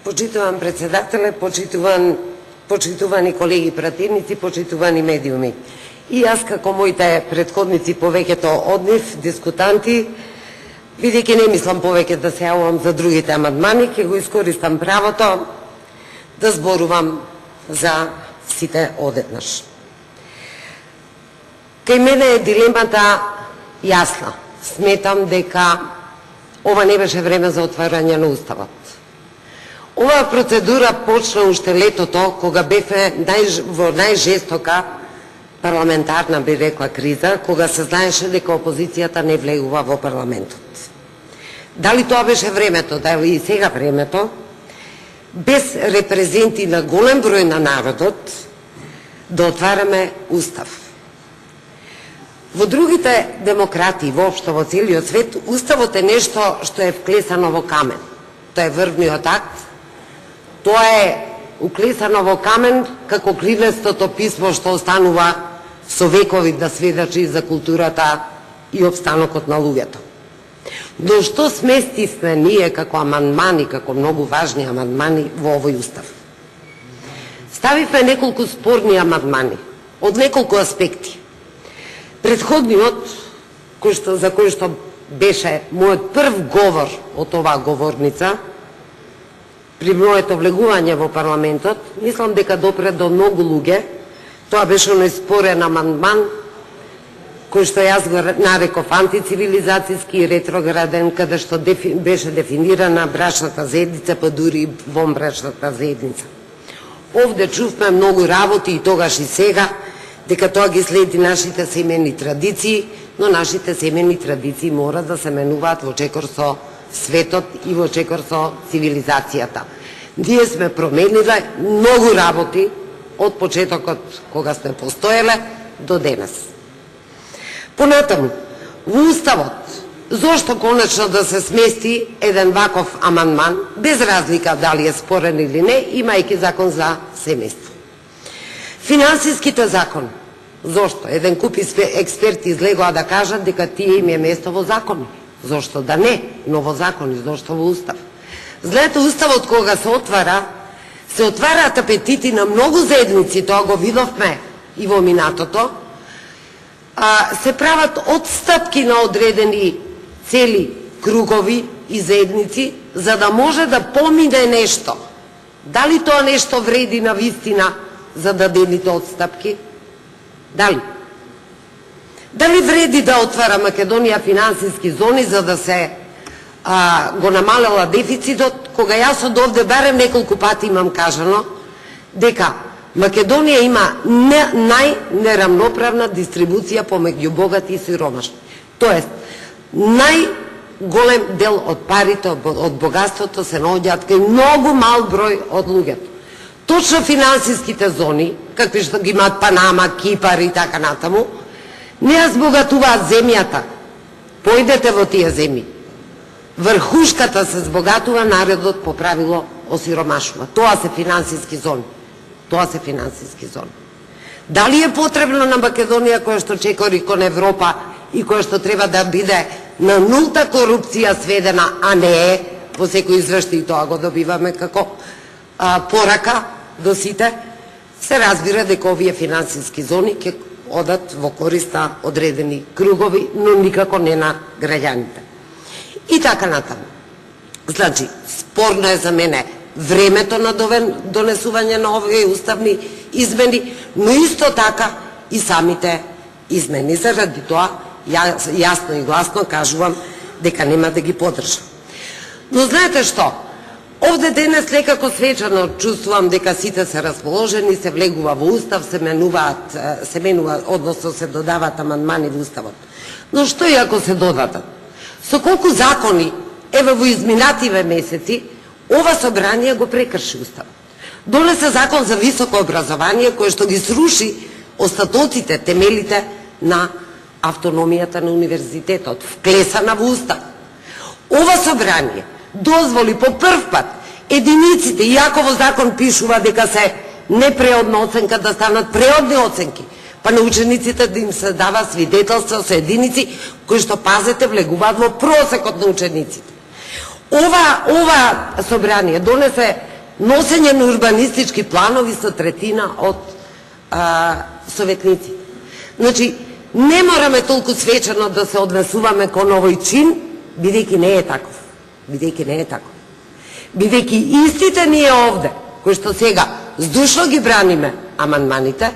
Почитуван председателе, почитувани колеги пратеници, почитувани медиуми. И јас како моите претходници повеќето од нив, дискутанти, бидејќи не мислам повеќе да се јавувам за другите амандмани, ќе го искористам правото да зборувам за сите одеднаш. Кај мене е дилемата јасна. Сметам дека ова не беше време за отварање на Уставот. Оваа процедура почна уште летото, кога бевме во најжестока парламентарна, би рекла, криза, кога се знаеше дека опозицијата не влегува во парламентот. Дали тоа беше времето, дали и сега времето, без репрезенти на голем број на народот, да отвараме Устав. Во другите демократии, воопшто во целиот свет, Уставот е нешто што е вклесано во камен. Тоа е врвниот акт, тоа е уклесано во камен како кривестото писмо што останува со векови да сведочи за културата и обстанокот на луѓето. Но што сместивме ние како амандмани, како многу важни амандмани во овој Устав? Ставивме неколку спорни амандмани од неколку аспекти. Предходниот, за кој што беше мојот прв говор од оваа говорница, при моето влегување во парламентот, мислам дека допре до многу луѓе. Тоа беше оној спорен амандман кој што јас го нареков антицивилизацијски и ретрограден, каде што беше дефинирана брачната заедница, па дури и вонбрачната заедница. Овде чувме многу работи и тогаш и сега, дека тоа ги следи нашите семејни традиции, но нашите семејни традиции мора да се менуваат во чекор со светот и во чекор со цивилизацијата. Ние сме промениле многу работи од почетокот кога сме постоеле до денес. Понатаму, во Уставот, зошто конечно да се смести еден ваков амандман, без разлика дали е спорен или не, имајќи закон за семејство. Финансиските закони, зошто? Еден куп експерти излегоа да кажат дека тие им е место во закони. Зошто да не, но во закони, зошто во Устав? Знаете, Уставот кога се отвараат апетити на многу заедници, тоа го видовме и во минатото, се прават отстапки на одредени цели кругови и заедници, за да може да помине нешто. Дали тоа нешто вреди на вистина за да делите отстапки? Дали? Дали вреди да отвара Македонија финансиски зони за да се го намалела дефицитот, кога јас од овде барем неколку пати имам кажано дека Македонија има најнерамноправна дистрибуција помеѓу богати и сиромашни. Тоест, најголем дел од парите, од богатството се наоѓаат кај многу мал број од луѓето. Точно финансиските зони, какви што ги имаат Панама, Кипар и така натаму, не ја збогатуваат земјата. Појдете во тие земји. Врхушката се збогатува, народот по правило осиромашува. Тоа се финансиски зони. Тоа се финансиски зони. Дали е потребно на Македонија, која што чекори кон Европа и која што треба да биде на нулта корупција сведена, а не е, по секој извештај тоа го добиваме како порака до сите, се разбира дека овие финансиски зони ќе одат во корист на одредени кругови, но никако не на граѓаните. И така натаму. Значи, спорно е за мене времето на донесување на овие уставни измени, но исто така и самите измени. Заради тоа, јасно и гласно кажувам дека нема да ги подржам. Но знаете што? Овде денес некако свечано чувствувам дека сите се расположени, се влегува во Устав, се менува, односно се додаваат амандмани во Уставот. Но што и ако се додадат? Со колку закони, еве во изминативе месеци, ова собрание го прекрши Уставот. Донесе закон за високо образование, кој што ги сруши остатоците, темелите на автономијата на универзитетот, вклесана во Устав. Ова собрание дозволи по прв пат единиците, иако во закон пишува дека се непреодна оценка, да станат преодни оценки, па на учениците да им се дава свидетелства со единици кои што, пазете, влегуваат во просекот на учениците. Ова собрание донесе носење на урбанистички планови со третина од советници. Значи, не мораме толку свечено да се однесуваме кон овој чин, бидејќи не е таков. Бидејќи не е таков. Бидејќи истите ние овде, кои што сега здушно ги браниме амандманите,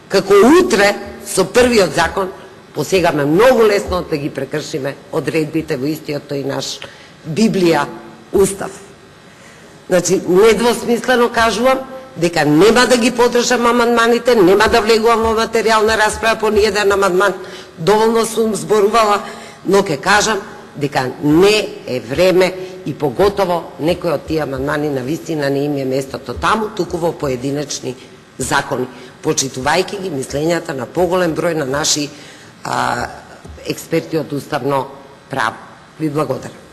како утре со првиот закон посегаме многу лесно да ги прекршиме одредбите во истиот тој наш Библија, Устав. Значи, недвосмислено кажувам дека нема да ги подржам амандманите, нема да влегувам во материјална расправа по ниеден амандман, доволно сум зборувала, но ќе кажам дека не е време и поготово некои од тие амандмани на вистина не им е местото таму, туку во поединечни закони, почитувајќи ги мислењата на поголем број на наши експерти од уставно право. Ви благодарам.